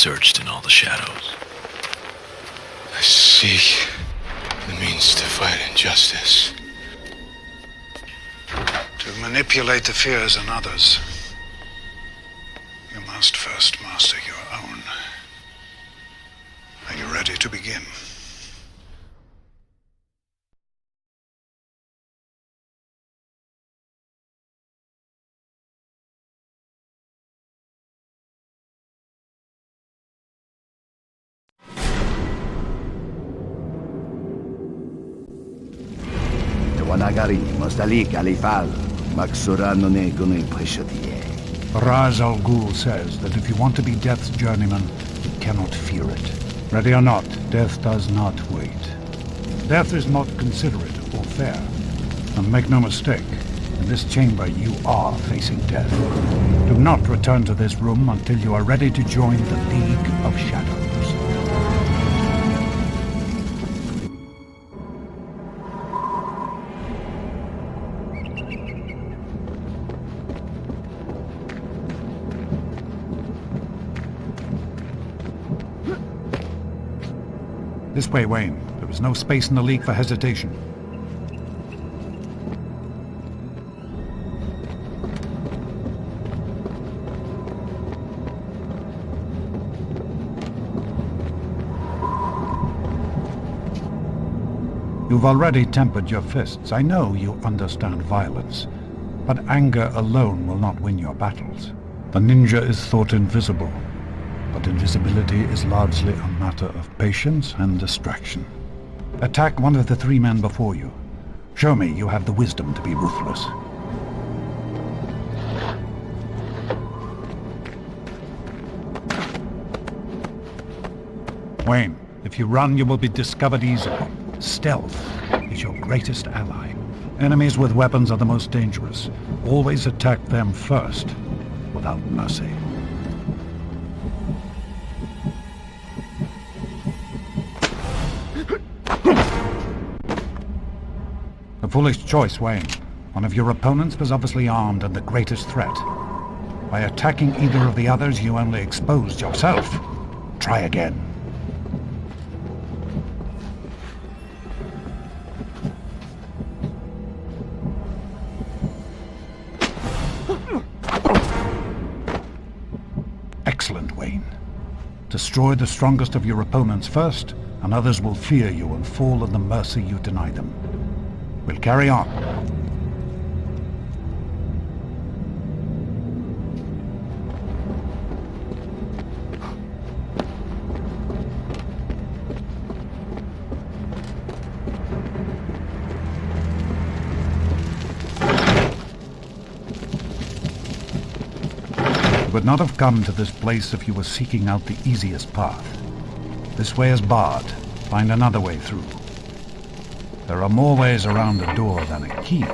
searched in all the shadows. I seek the means to fight injustice. To manipulate the fears in others. You must first master your own. Are you ready to begin? Wanagari, Mostalik, Alifal, Maksura None Gune Prishatie. Raz Al Ghul says that if you want to be Death's journeyman, you cannot fear it. Ready or not, Death does not wait. Death is not considerate or fair. And make no mistake, in this chamber you are facing death. Do not return to this room until you are ready to join the League of Shadows. This way, Wayne. There is no space in the League for hesitation. You've already tempered your fists. I know you understand violence, but anger alone will not win your battles. The ninja is thought invisible. But invisibility is largely a matter of patience and distraction. Attack one of the three men before you. Show me you have the wisdom to be ruthless. Wayne, if you run, you will be discovered easily. Stealth is your greatest ally. Enemies with weapons are the most dangerous. Always attack them first, without mercy. A foolish choice, Wayne. One of your opponents was obviously armed and the greatest threat. By attacking either of the others, you only exposed yourself. Try again. Excellent, Wayne. Destroy the strongest of your opponents first, and others will fear you and fall at the mercy you deny them. We'll carry on. You would not have come to this place if you were seeking out the easiest path. This way is barred. Find another way through. There are more ways around a door than a key.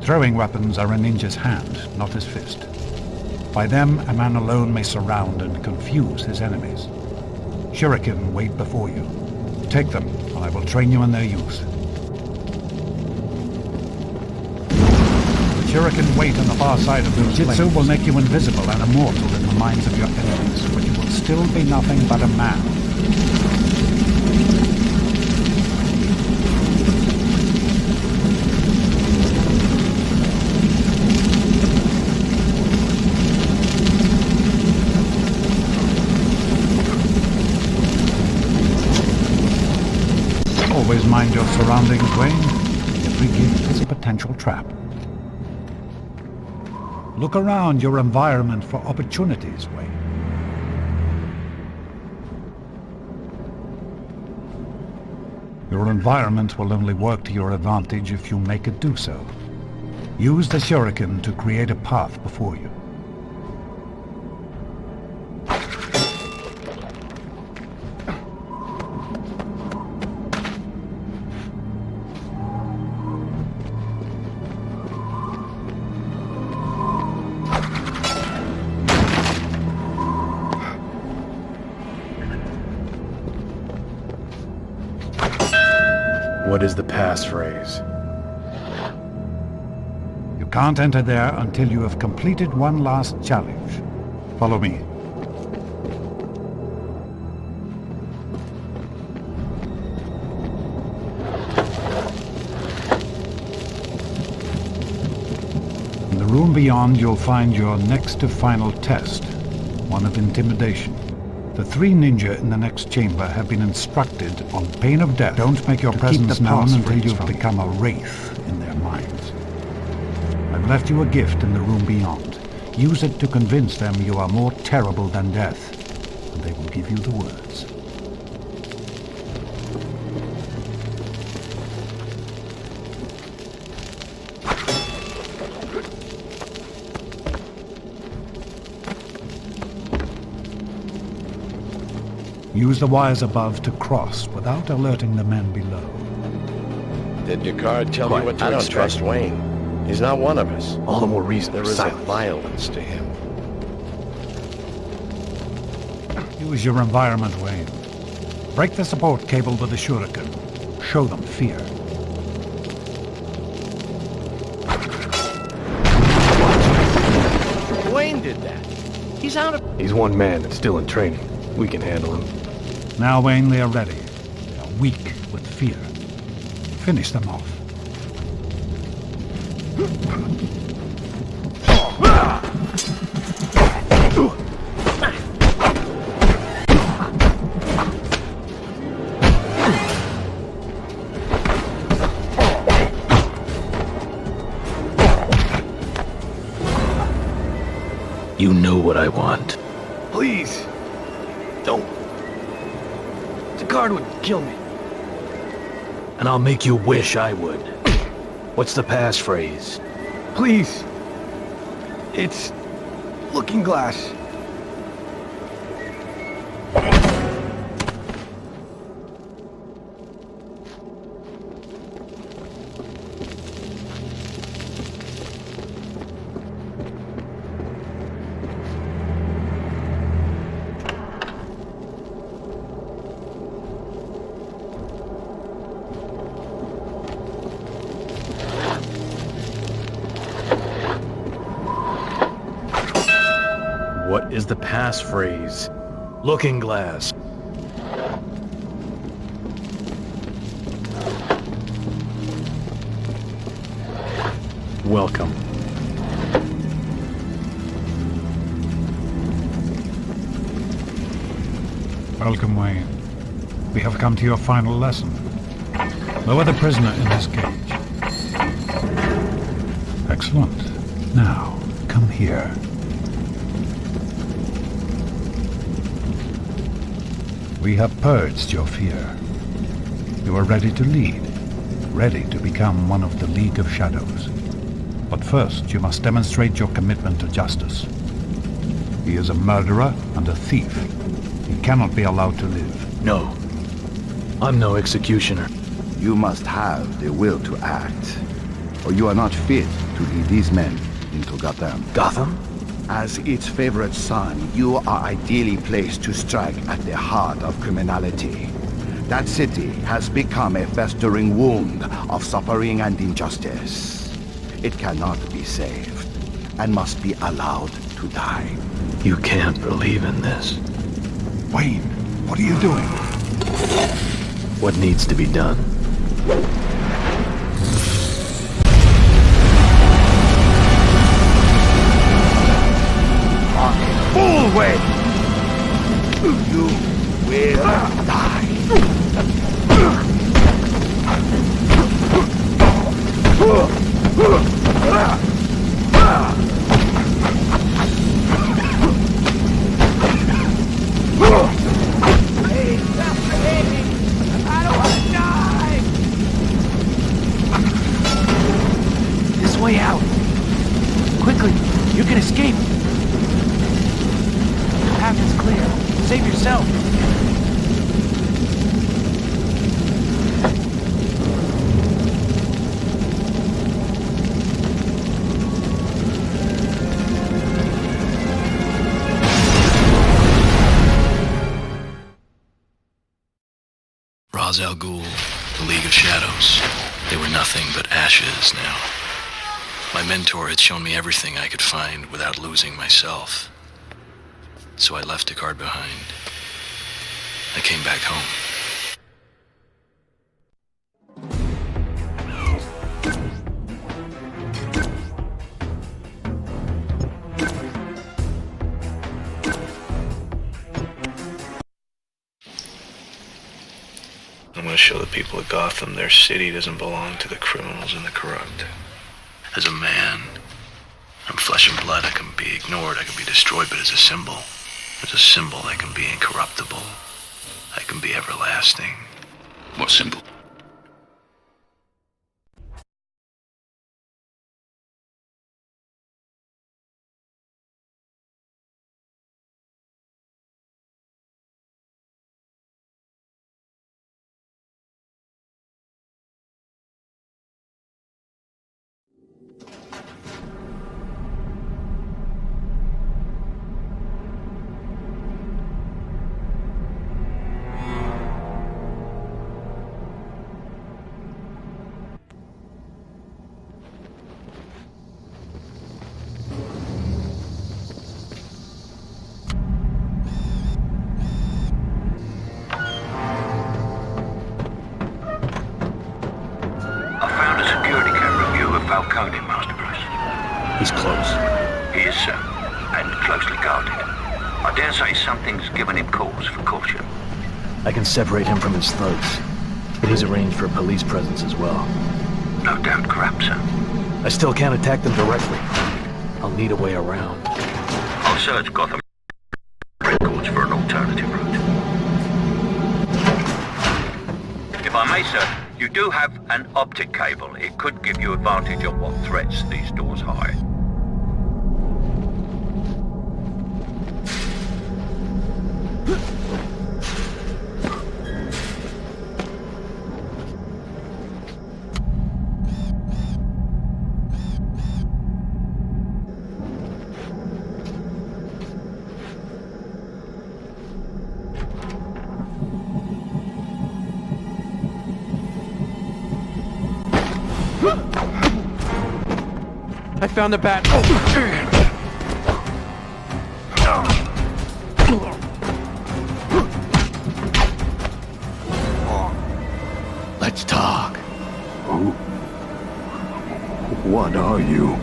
Throwing weapons are a ninja's hand, not his fist. By them, a man alone may surround and confuse his enemies. Shuriken wait before you. Take them, and I will train you in their use. Shuriken wait on the far side of those Jitsu will make you invisible and immortal in the minds of your enemies, but you will still be nothing but a man. Always mind your surroundings, Wayne. Every gift is a potential trap. Look around your environment for opportunities, Wayne. Your environment will only work to your advantage if you make it do so. Use the Shuriken to create a path before you. What is the passphrase? You can't enter there until you have completed one last challenge. Follow me. In the room beyond, you'll find your next to final test, one of intimidation. The 3 ninja in the next chamber have been instructed on pain of death. Don't make your presence known until you've become a wraith in their minds. I've left you a gift in the room beyond. Use it to convince them you are more terrible than death, and they will give you the words. Use the wires above to cross without alerting the men below. Did your card tell you what to expect? I don't trust Wayne. He's not one of us. All the more reason There for is a silence. violence to him. Use your environment, Wayne. Break the support cable with the shuriken. Show them fear. Wayne did that. He's out of... He's one man and still in training. We can handle him. Now, Wayne, they are ready. They are weak with fear. Finish them off. You know what I want. Please, don't. The guard would kill me. And I'll make you wish I would. What's the passphrase? Please. It's Looking Glass. What is the passphrase? Looking Glass. Welcome. Welcome, Wayne. We have come to your final lesson. Lower the prisoner in his cage. Excellent. Now, come here. We have purged your fear. You are ready to lead, ready to become one of the League of Shadows. But first, you must demonstrate your commitment to justice. He is a murderer and a thief. He cannot be allowed to live. No. I'm no executioner. You must have the will to act, or you are not fit to lead these men into Gotham. Gotham? As its favorite son, you are ideally placed to strike at the heart of criminality. That city has become a festering wound of suffering and injustice. It cannot be saved, and must be allowed to die. You can't believe in this. Wayne, what are you doing? What needs to be done? Full way! You will die. This way out. Quickly, you can escape. The path is clear. Save yourself. Ra's al Ghul. The League of Shadows. They were nothing but ashes now. My mentor had shown me everything I could find without losing myself. So I left Deckard behind. I came back home. I'm going to show the people of Gotham their city doesn't belong to the criminals and the corrupt. As a man, I'm flesh and blood. I can be ignored, I can be destroyed, but as a symbol, I can be incorruptible. I can be everlasting. What symbol? Falcone, Master Bruce. He's close. He is, sir, and closely guarded. I dare say something's given him cause for caution. I can separate him from his thugs, but he's arranged for a police presence as well. No doubt corrupt, sir. I still can't attack them directly. I'll need a way around. I'll search Gotham records for an alternative route. If I may, sir, you do have an optic cable. It could give you advantage on what threats these doors hide. I found the bat. Let's talk. Who? What are you?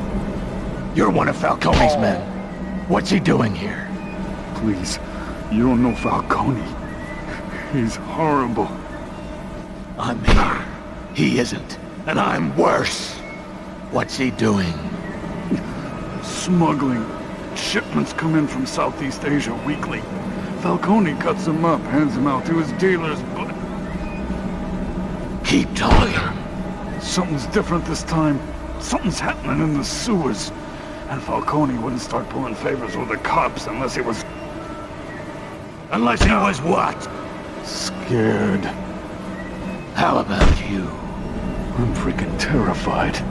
You're one of Falcone's men. What's he doing here? Please, you don't know Falcone. He's horrible. I'm here. He isn't. And I'm worse. What's he doing? Smuggling. Shipments come in from Southeast Asia weekly. Falcone cuts them up, hands them out to his dealers, but... Keep talking. Something's different this time. Something's happening in the sewers. And Falcone wouldn't start pulling favors with the cops unless he was... Unless he was what? Scared. How about you? I'm freaking terrified.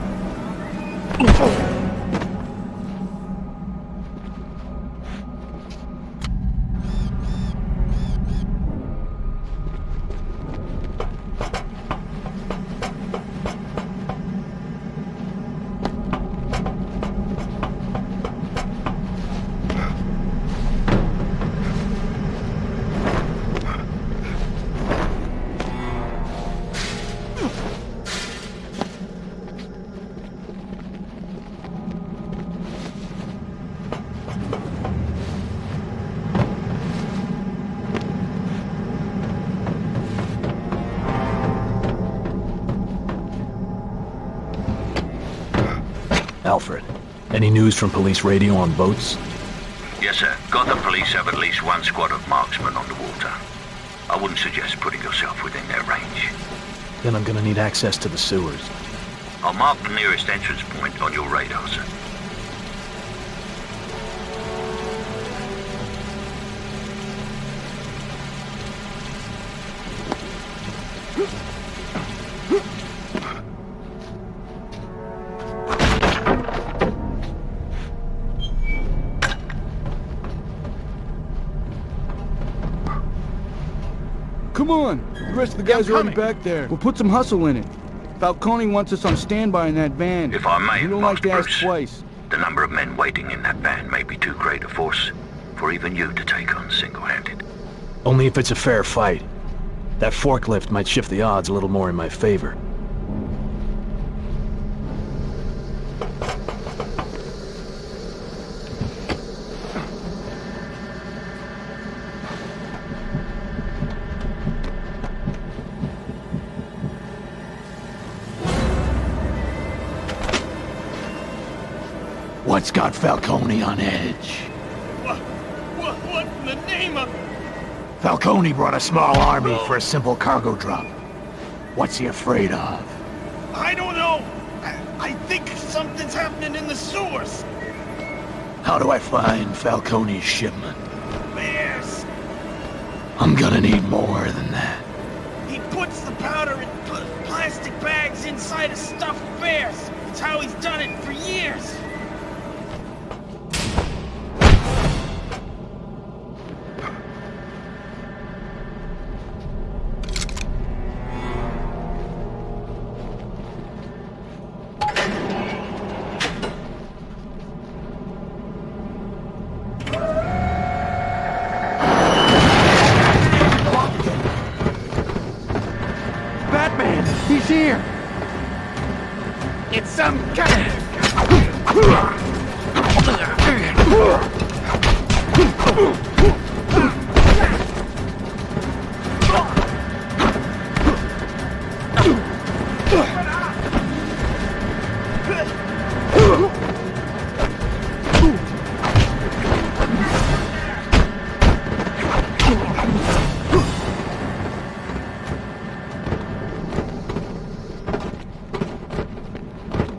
Alfred, any news from police radio on boats? Yes, sir. Gotham police have at least one squad of marksmen on the water. I wouldn't suggest putting yourself within their range. Then I'm gonna need access to the sewers. I'll mark the nearest entrance point on your radar, sir. Come on! The rest of the guys are already coming. back there. We'll put some hustle in it. Falcone wants us on standby in that van. If I may, You don't like Master to ask Bruce, twice. the number of men waiting in that van may be too great a force for even you to take on single-handed. Only if it's a fair fight. That forklift might shift the odds a little more in my favor. What's got Falcone on edge? What in the name of... Falcone brought a small army for a simple cargo drop. What's he afraid of? I don't know. I think something's happening in the sewers. How do I find Falcone's shipment? Bears. I'm gonna need more than that. He puts the powder in plastic bags inside of stuffed bears. It's how he's done it for years. He's here! It's some kind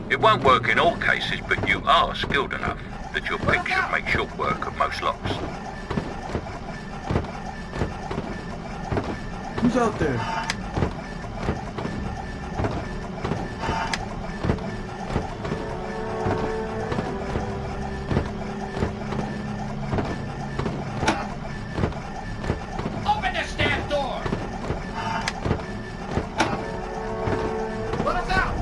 It won't work in all cases, but you are skilled enough that your pick should make short work of most locks. Who's out there? Open the staff door! Let us out!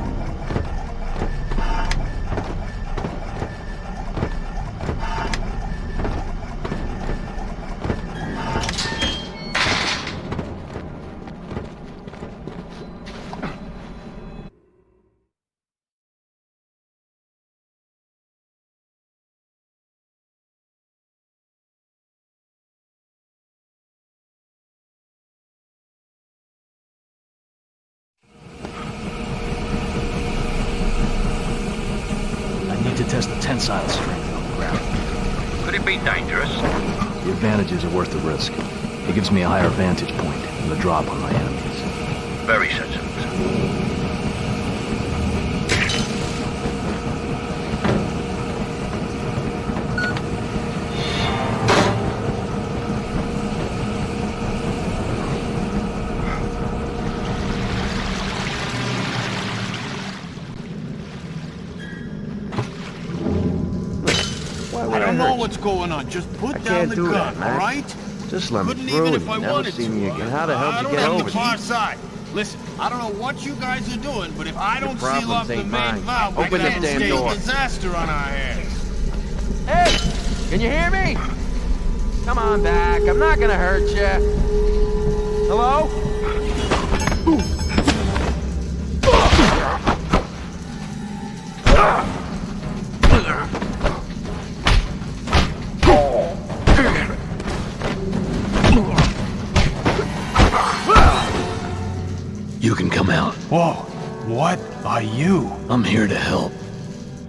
To test the tensile strength on the ground. Could it be dangerous? The advantages are worth the risk. It gives me a higher vantage point and the drop on my enemies. Very sensible. I don't know what's going on. Just put down the gun, all right? Just let me Couldn't through even and if you I never wanted see to. me again. How the hell I did don't you get have over the there? far side. Listen, I don't know what you guys are doing, but if I don't seal problems up the ain't main mine. valve, Open we the can damn escape door. disaster on our hands. Hey! Can you hear me? Come on back. I'm not gonna hurt you. Hello? You can come out. Whoa, what are you? I'm here to help.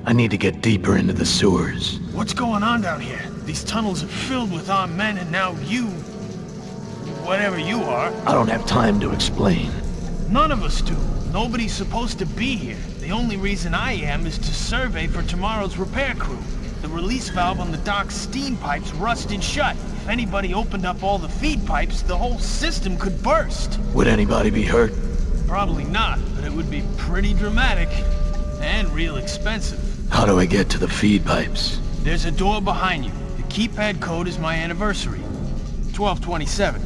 I need to get deeper into the sewers. What's going on down here? These tunnels are filled with armed men, and now you... whatever you are. I don't have time to explain. None of us do. Nobody's supposed to be here. The only reason I am is to survey for tomorrow's repair crew. The release valve on the dock's steam pipes rusted shut. If anybody opened up all the feed pipes, the whole system could burst. Would anybody be hurt? Probably not, but it would be pretty dramatic. And real expensive. How do I get to the feed pipes? There's a door behind you. The keypad code is my anniversary. 1227.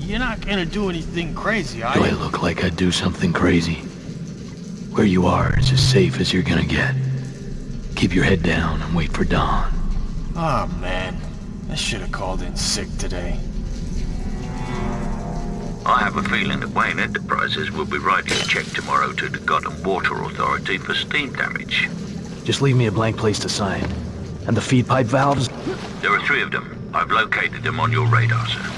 You're not gonna do anything crazy, are Do I you? look like I'd do something crazy? Where you are is as safe as you're gonna get. Keep your head down and wait for dawn. Oh, man. I should have called in sick today. I have a feeling that Wayne Enterprises will be writing a check tomorrow to the Gotham Water Authority for steam damage. Just leave me a blank place to sign. And the feed pipe valves? There are 3 of them. I've located them on your radar, sir.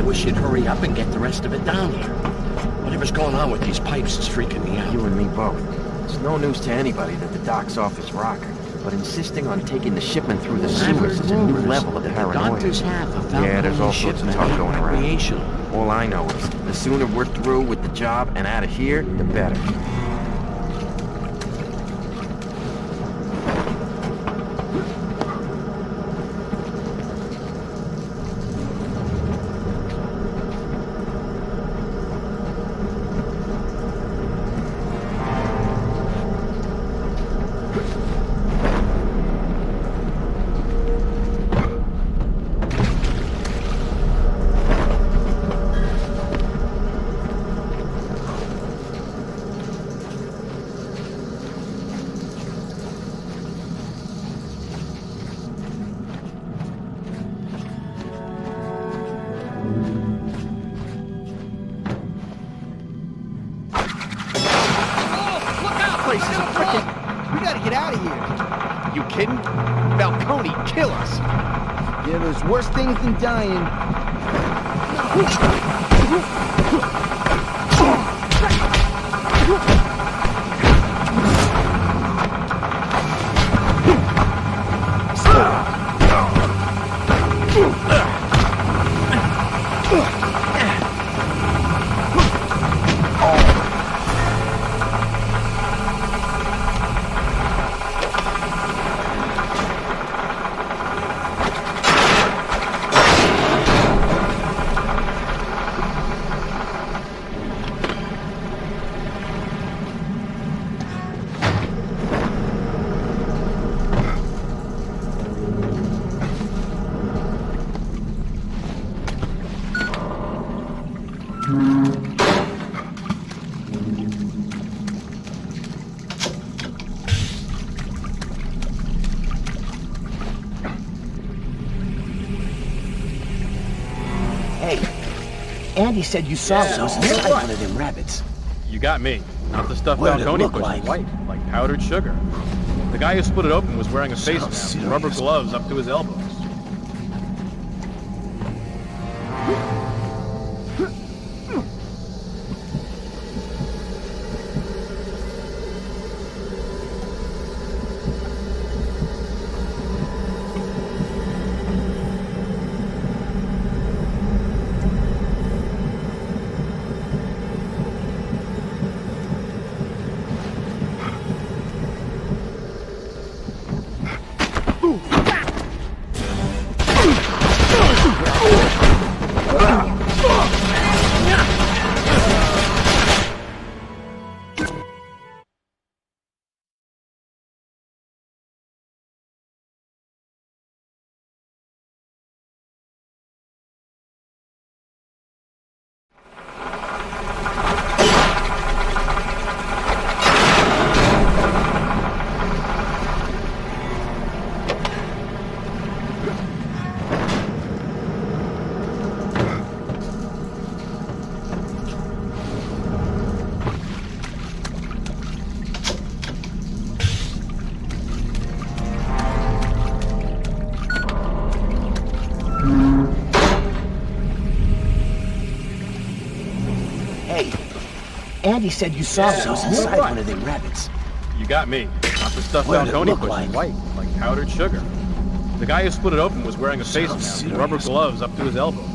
wish you'd hurry up and get the rest of it down here. Whatever's going on with these pipes is freaking me out. You and me both. It's no news to anybody that the dock's off his rocker. but insisting on taking the shipment through the sewers is a new level of paranoia. Doctor's half of Yeah, there's all sorts of talk going around. recreational. All I know is, the sooner we're through with the job and out of here, the better. We gotta get out of here. You kidding? Falcone, kill us! Yeah, there's worse things than dying. Andy said you saw those inside one of them rabbits. You got me. Not the stuff What'd it Falcone look pushed like? white, like powdered sugar. The guy who split it open was wearing a face mask and rubber gloves up to his elbows. Andy said you saw those inside one of them rabbits. You got me. Not the stuff What'd it Falcone look pushed like? white, like powdered sugar. The guy who split it open was wearing a face mask and rubber gloves up to his elbows.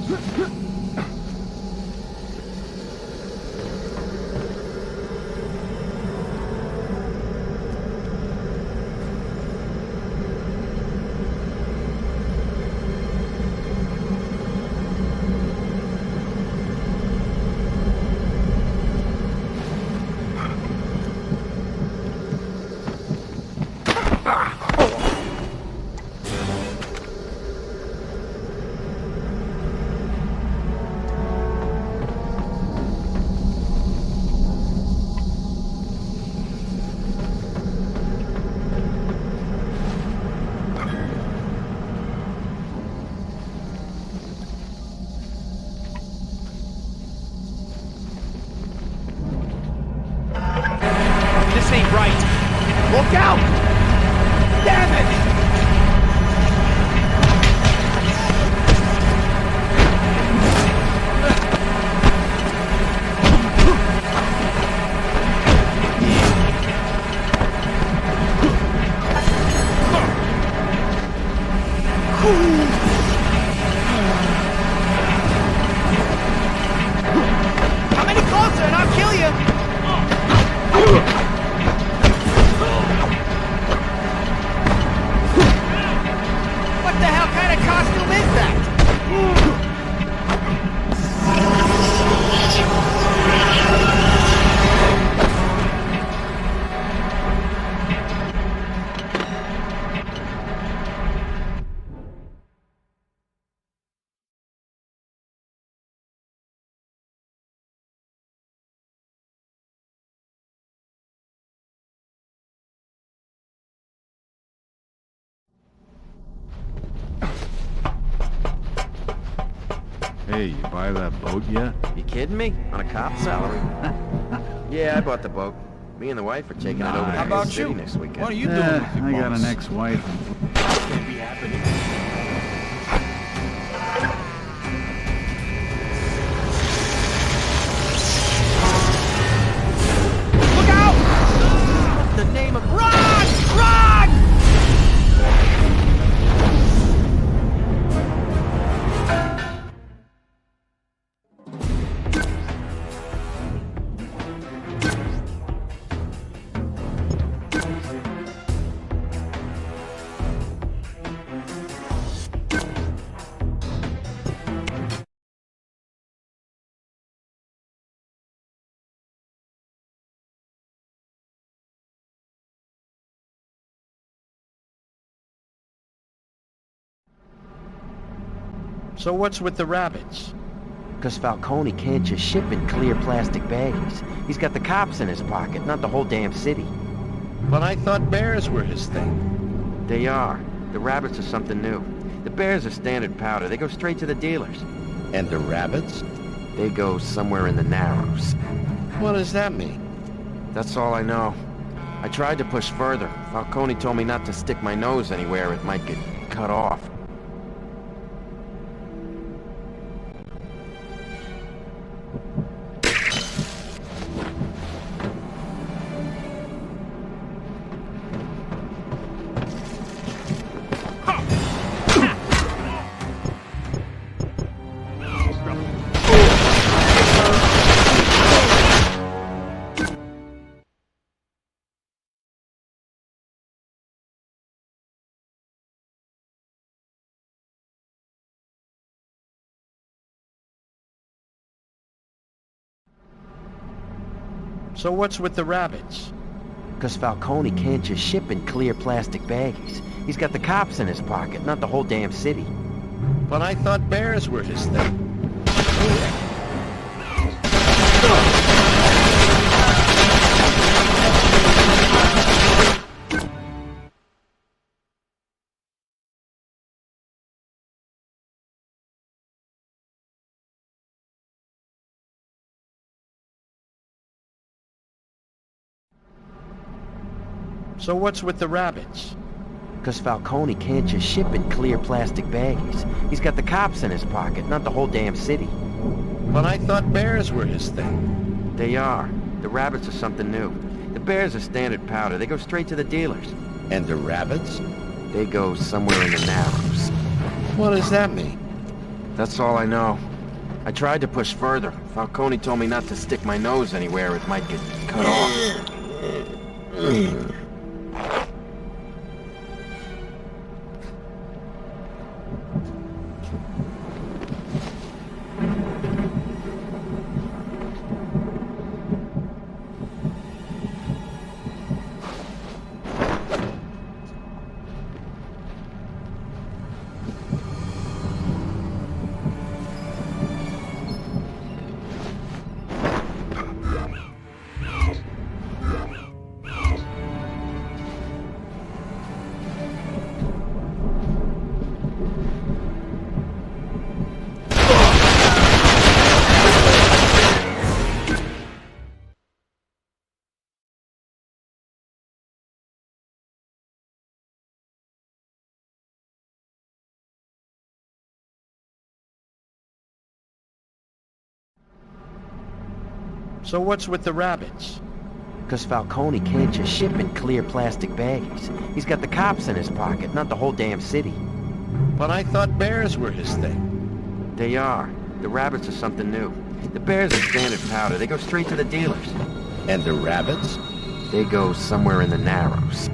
This ain't right. Look out! Damn it! Hey, you buy that boat yet? You kidding me? On a cop salary? Yeah, I bought the boat. Me and the wife are taking it over to the city next weekend. What are you doing with your I got boss? an ex-wife. Can't be happening. Look out! What's the name of... Run! Run! So what's with the rabbits? Because Falcone can't just ship in clear plastic baggies. He's got the cops in his pocket, not the whole damn city. But I thought bears were his thing. They are. The rabbits are something new. The bears are standard powder. They go straight to the dealers. And the rabbits? They go somewhere in the Narrows. What does that mean? That's all I know. I tried to push further. Falcone told me not to stick my nose anywhere it might get cut off. So what's with the rabbits? Because Falcone can't just ship in clear plastic baggies. He's got the cops in his pocket, not the whole damn city. But I thought bears were his thing. So what's with the rabbits? Because Falcone can't just ship in clear plastic baggies. He's got the cops in his pocket, not the whole damn city. But I thought bears were his thing. They are. The rabbits are something new. The bears are standard powder. They go straight to the dealers. And the rabbits? They go somewhere in the Narrows. What does that mean? That's all I know. I tried to push further. Falcone told me not to stick my nose anywhere it might get cut off. So what's with the rabbits? Because Falcone can't just ship in clear plastic baggies. He's got the cops in his pocket, not the whole damn city. But I thought bears were his thing. They are. The rabbits are something new. The bears are standard powder. They go straight to the dealers. And the rabbits? They go somewhere in the Narrows.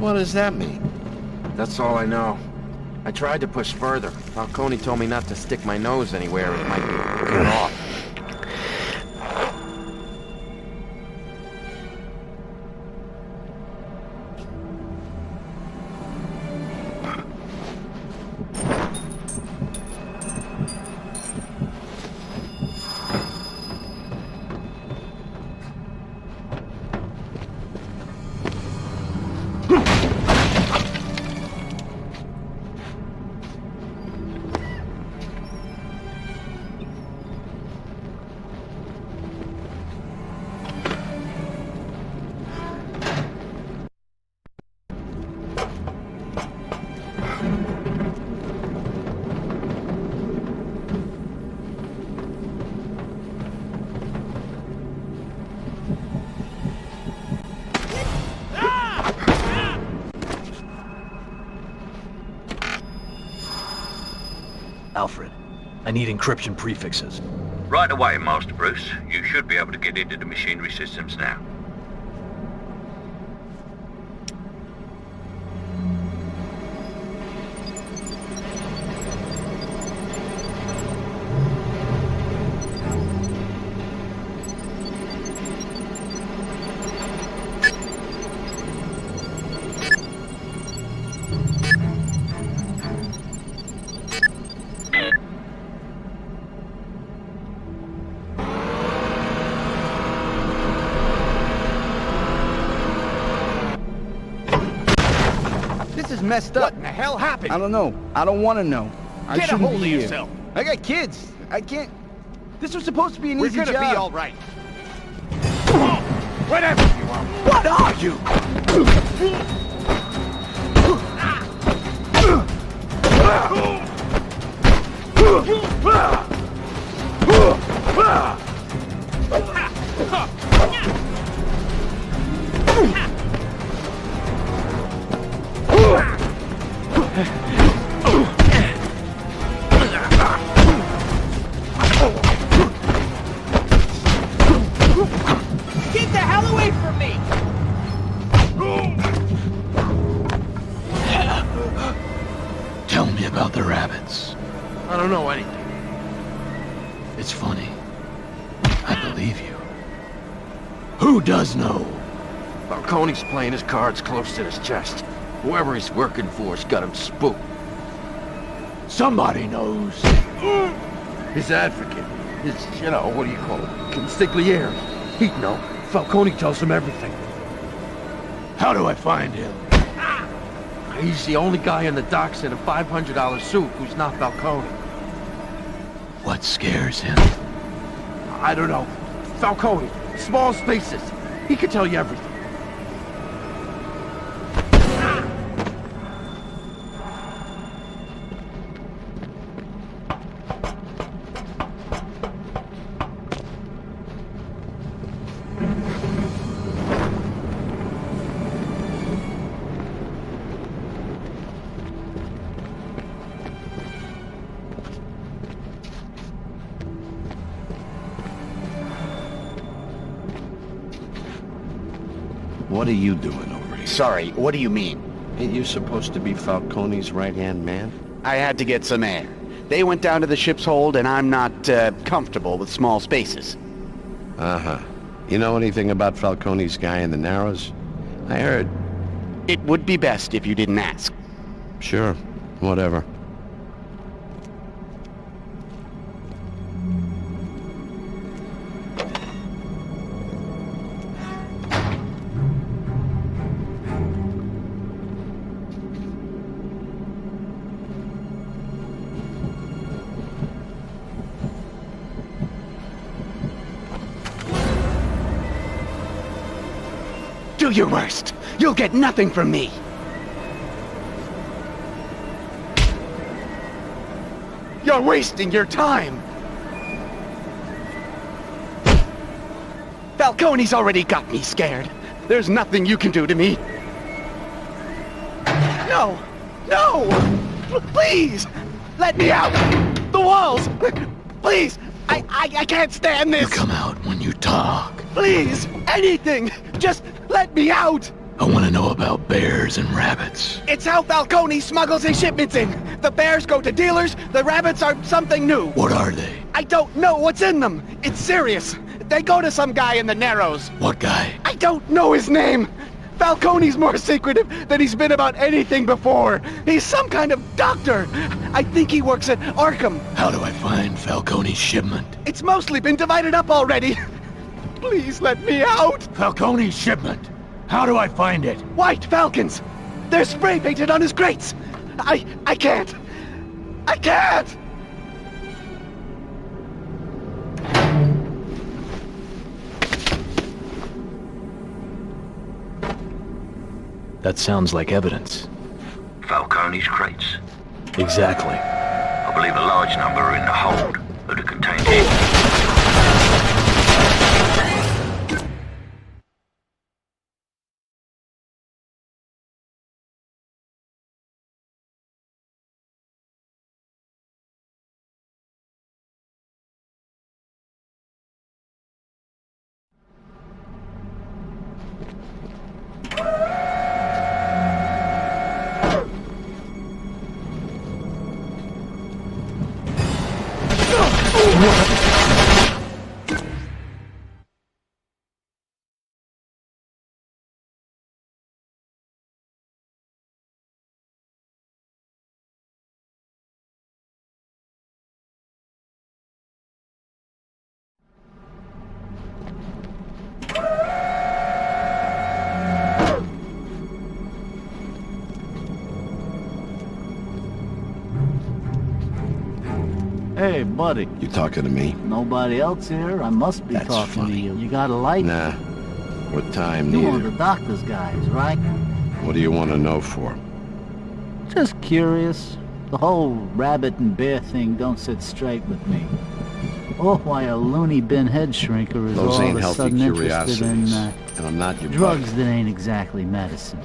What does that mean? That's all I know. I tried to push further. Falcone told me not to stick my nose anywhere it might get cut off. Alfred, I need encryption prefixes. Right away, Master Bruce. You should be able to get into the machinery systems now. This is messed up. What in the hell happened? I don't know. I don't want to know. I Get a shouldn't hold be of here. yourself. I got kids. I can't... This was supposed to be an We're easy gonna job. be all right. Whatever you are. What are you? Get the hell away from me! Tell me about the rabbits. I don't know anything. It's funny. I believe you. Who does know? Falcone's playing his cards close to his chest. Whoever he's working for's got him spooked. Somebody knows. His advocate, his, what do you call it? Consigliere. He'd know. Falcone tells him everything. How do I find him? He's the only guy in the docks in a $500 suit who's not Falcone. What scares him? I don't know. Falcone, small spaces. He could tell you everything. What are you doing over here? Sorry, what do you mean? Ain't you supposed to be Falcone's right-hand man? I had to get some air. They went down to the ship's hold, and I'm not, comfortable with small spaces. Uh-huh. You know anything about Falcone's guy in the Narrows? I heard. It would be best if you didn't ask. Sure. Whatever. Do your worst. You'll get nothing from me. You're wasting your time. Falcone's already got me scared. There's nothing you can do to me. No! No! Please! Let me out! The walls! Please! I can't stand this! You come out when you talk. Please! Anything! Just let me out! I want to know about bears and rabbits. It's how Falcone smuggles his shipments in. The bears go to dealers, the rabbits are something new. What are they? I don't know what's in them. It's serious. They go to some guy in the Narrows. What guy? I don't know his name. Falcone's more secretive than he's been about anything before. He's some kind of doctor. I think he works at Arkham. How do I find Falcone's shipment? It's mostly been divided up already. Please let me out. Falcone's shipment. How do I find it? White Falcons. They're spray painted on his crates. I can't. I can't. That sounds like evidence. Falcone's crates. Exactly. I believe a large number are in the hold that are contained here. Hey, buddy. You talking to me? Nobody else here. I must be talking to you. You got a light? Nah. What time, You're neither. one of the doctor's guys, right? What do you want to know for? Just curious. The whole rabbit and bear thing don't sit straight with me. Or why a loony bin head shrinker is Those all ain't of a healthy sudden interested in curiosities. And I'm not your drugs buddy. that ain't exactly medicine.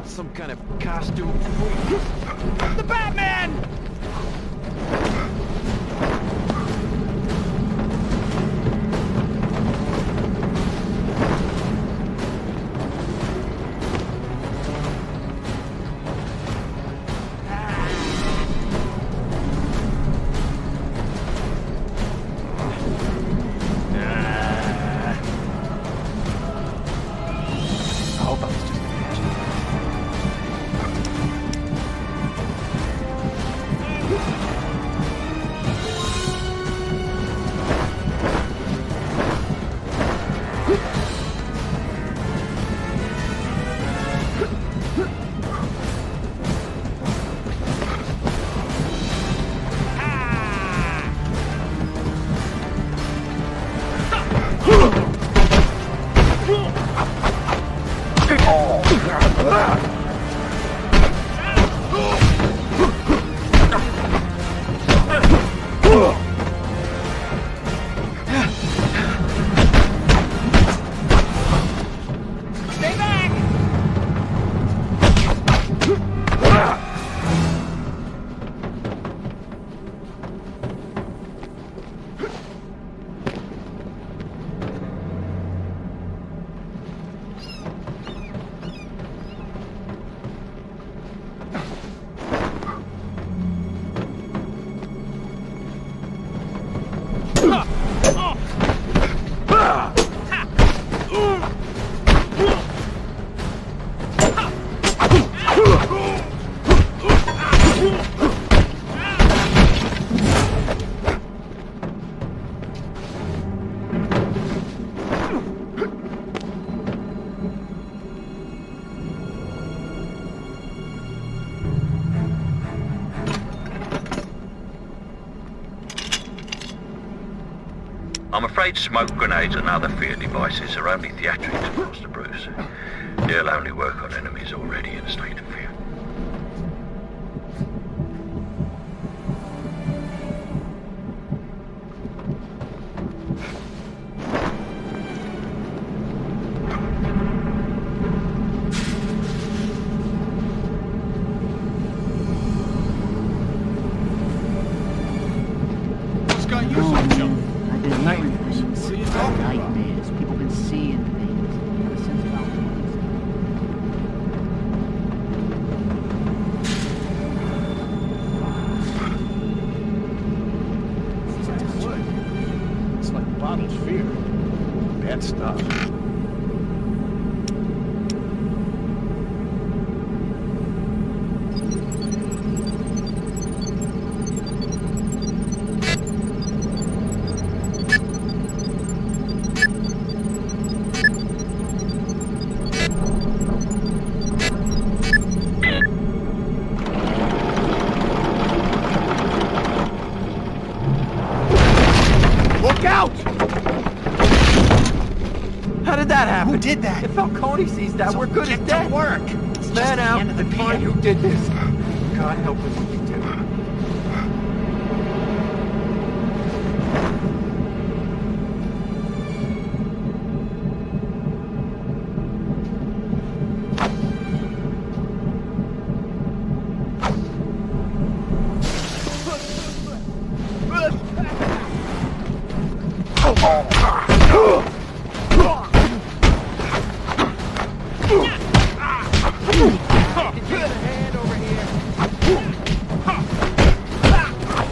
Some kind of costume freak. The Batman! I'm afraid smoke grenades and other fear devices are only theatrics, Master Bruce. They'll only work on enemies already in a state of fear. What's got you so jumpy? I've been hearing things. What are you talking about? Nightmares. People been seeing things ever since Falcone. It's like bottled fear. Bad stuff. Look out! How did that happen? Who did that? If Falcone sees that, So we're good get as to dead. work. It's just Man the out. end of the Find pier. who did this. God help us if you do.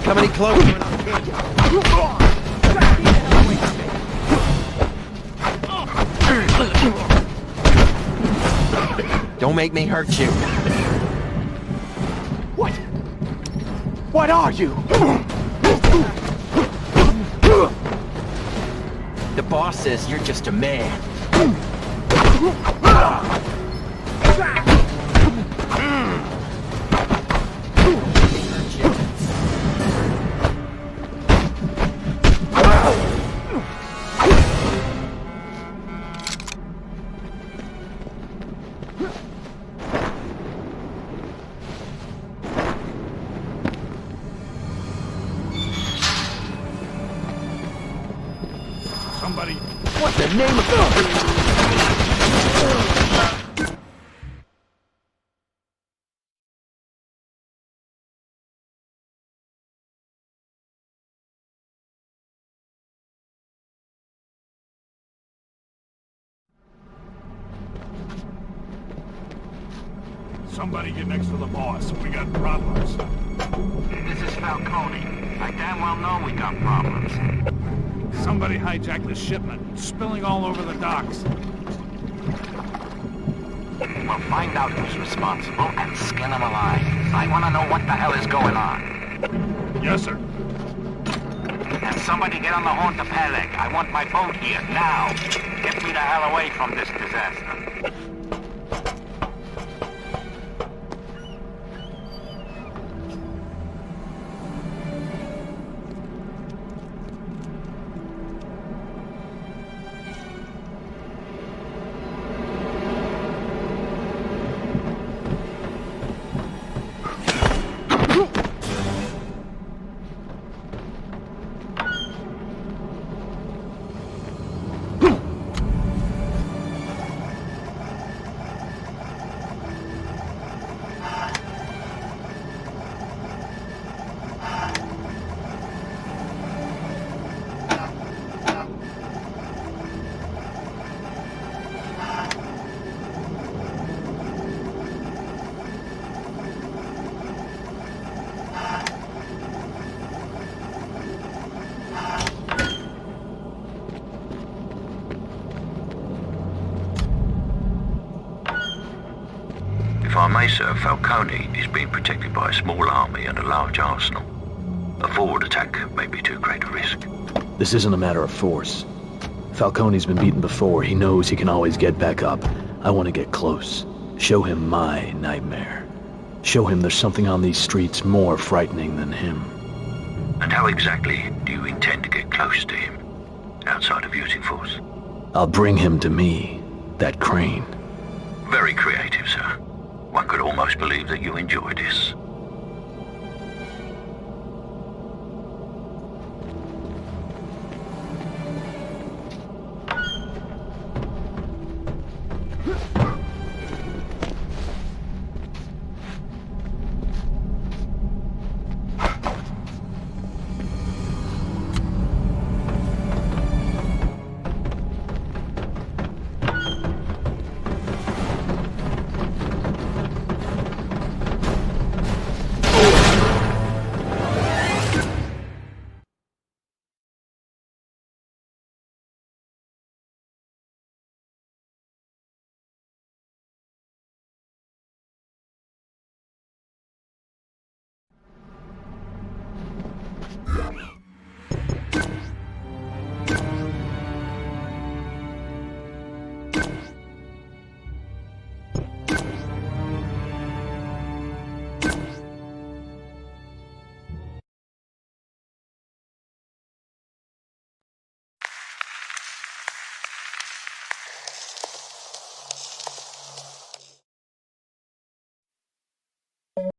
Come any closer and I'll kill you. Don't make me hurt you. What? What are you? The boss says you're just a man. Somebody. What the name of God? Somebody get next to the boss. We got problems. This is Falcone. I damn well know we got problems. Somebody hijacked the shipment, spilling all over the docks. We'll find out who's responsible and skin them alive. I want to know what the hell is going on. Yes, sir. And somebody get on the horn to Peleg. I want my boat here, now. Get me the hell away from this disaster. If I may, sir, Falcone is being protected by a small army and a large arsenal. A forward attack may be too great a risk. This isn't a matter of force. Falcone's been beaten before. He knows he can always get back up. I want to get close. Show him my nightmare. Show him there's something on these streets more frightening than him. And how exactly do you intend to get close to him, outside of using force? I'll bring him to me, that Crane. Very creative, sir. One could almost believe that you enjoy this.